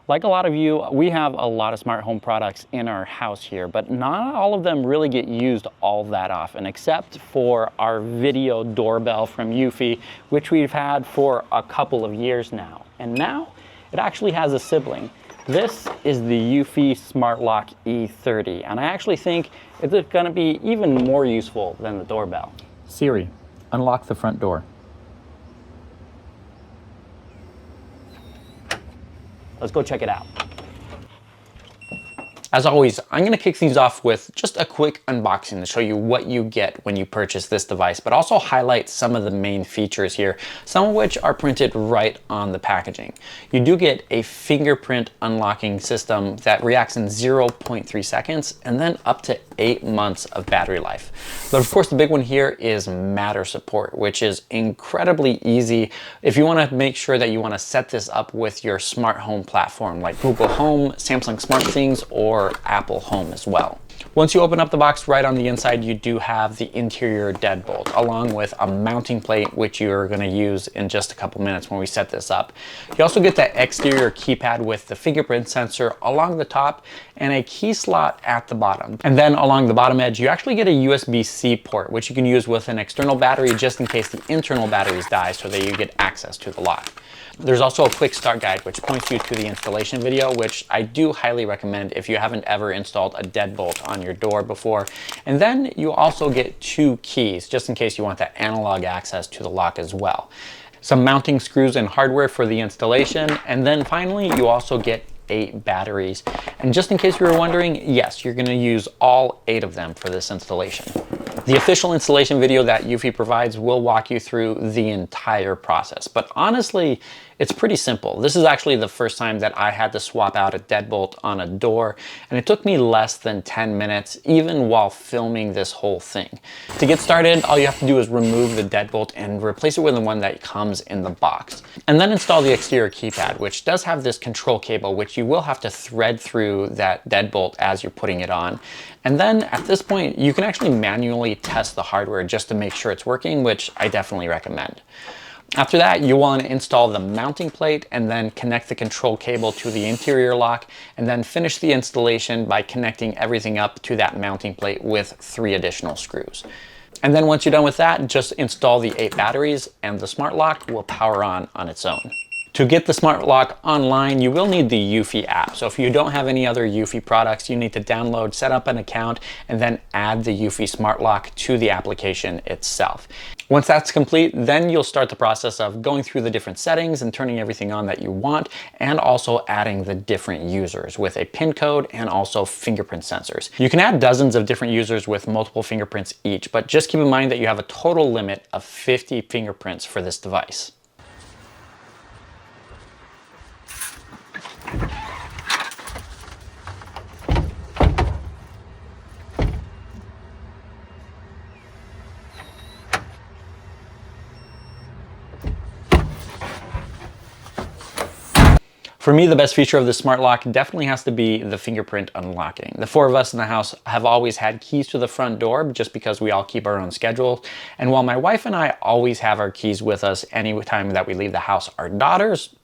Like a lot of you, we have a lot of smart home products in our house here, but not all of them really get used all that often, except for our video doorbell from eufy, which we've had for a couple of years now. And now it actually has a sibling. This is the eufy Smart Lock E30, and I actually think it's going to be even more useful than the doorbell. Siri, unlock the front door. Let's go check it out. As always, I'm going to kick things off with just a quick unboxing to show you what you get when you purchase this device, but also highlight some of the main features here, some of which are printed right on the packaging. You do get a fingerprint unlocking system that reacts in 0.3 seconds and then up to 8 months of battery life. But of course, the big one here is Matter support, which is incredibly easy if you want to make sure that you want to set this up with your smart home platform like Google Home, Samsung SmartThings, or Apple Home as well. Once you open up the box, right on the inside, you do have the interior deadbolt, along with a mounting plate, which you're going to use in just a couple minutes when we set this up. You also get that exterior keypad with the fingerprint sensor along the top and a key slot at the bottom. And then along the bottom edge, you actually get a USB-C port, which you can use with an external battery just in case the internal batteries die so that you get access to the lock. There's also a quick start guide which points you to the installation video, which I do highly recommend if you haven't ever installed a deadbolt on your door before. And then you also get 2 keys just in case you want that analog access to the lock as well. Some mounting screws and hardware for the installation, and then finally you also get 8 batteries. And just in case you were wondering, yes, you're going to use all 8 of them for this installation. The official installation video that eufy provides will walk you through the entire process, but honestly, it's pretty simple. This is actually the first time that I had to swap out a deadbolt on a door, and it took me less than 10 minutes, even while filming this whole thing. To get started, all you have to do is remove the deadbolt and replace it with the one that comes in the box. And then install the exterior keypad, which does have this control cable, which you will have to thread through that deadbolt as you're putting it on. And then at this point, you can actually manually test the hardware just to make sure it's working, which I definitely recommend. After that, you want to install the mounting plate and then connect the control cable to the interior lock, and then finish the installation by connecting everything up to that mounting plate with 3 additional screws. And then once you're done with that, just install the 8 batteries and the smart lock will power on its own. To get the smart lock online, you will need the eufy app. So if you don't have any other eufy products, you need to download, set up an account, and then add the eufy smart lock to the application itself. Once that's complete, then you'll start the process of going through the different settings and turning everything on that you want, and also adding the different users with a PIN code and also fingerprint sensors. You can add dozens of different users with multiple fingerprints each, but just keep in mind that you have a total limit of 50 fingerprints for this device. For me, the best feature of the smart lock definitely has to be the fingerprint unlocking. The 4 of us in the house have always had keys to the front door just because we all keep our own schedules. And while my wife and I always have our keys with us anytime that we leave the house, our daughters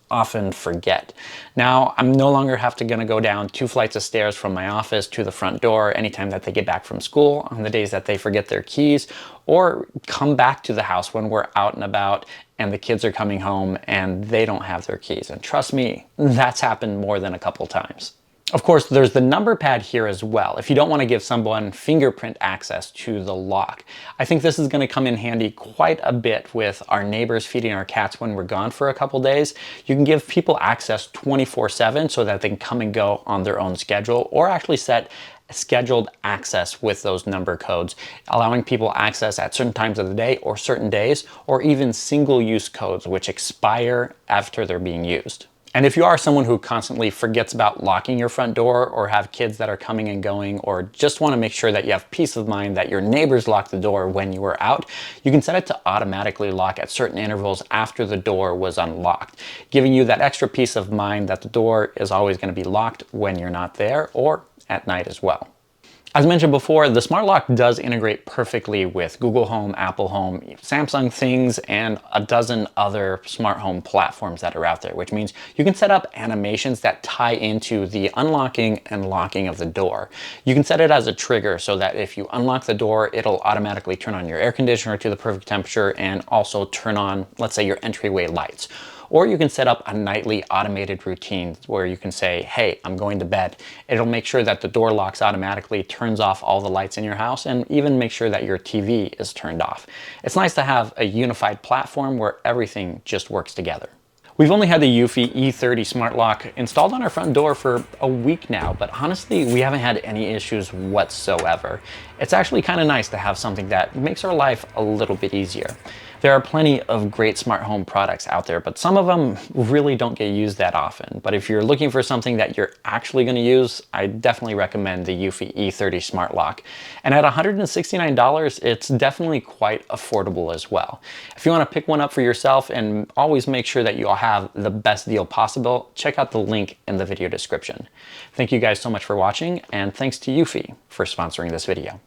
often forget. Now, I'm no longer gonna go down 2 flights of stairs from my office to the front door anytime that they get back from school on the days that they forget their keys, or come back to the house when we're out and about and the kids are coming home and they don't have their keys. And trust me, that's happened more than a couple times. Of course, there's the number pad here as well, if you don't want to give someone fingerprint access to the lock. I think this is going to come in handy quite a bit with our neighbors feeding our cats when we're gone for a couple days. You can give people access 24/7 so that they can come and go on their own schedule, or actually set scheduled access with those number codes, allowing people access at certain times of the day or certain days, or even single-use codes which expire after they're being used. And if you are someone who constantly forgets about locking your front door, or have kids that are coming and going, or just want to make sure that you have peace of mind that your neighbors lock the door when you are out, you can set it to automatically lock at certain intervals after the door was unlocked, giving you that extra peace of mind that the door is always going to be locked when you're not there, or at night as well. As mentioned before, the Smart Lock does integrate perfectly with Google Home, Apple Home, Samsung Things, and a dozen other smart home platforms that are out there, which means you can set up animations that tie into the unlocking and locking of the door. You can set it as a trigger so that if you unlock the door, it'll automatically turn on your air conditioner to the perfect temperature and also turn on, let's say, your entryway lights. Or you can set up a nightly automated routine where you can say, hey, I'm going to bed. It'll make sure that the door locks automatically, turns off all the lights in your house, and even make sure that your TV is turned off. It's nice to have a unified platform where everything just works together. We've only had the eufy E30 Smart Lock installed on our front door for a week now, but honestly, we haven't had any issues whatsoever. It's actually kind of nice to have something that makes our life a little bit easier. There are plenty of great smart home products out there, but some of them really don't get used that often. But if you're looking for something that you're actually going to use, I definitely recommend the eufy E30 Smart Lock. And at $169, it's definitely quite affordable as well. If you want to pick one up for yourself and always make sure that you all have the best deal possible, check out the link in the video description. Thank you guys so much for watching, and thanks to eufy for sponsoring this video.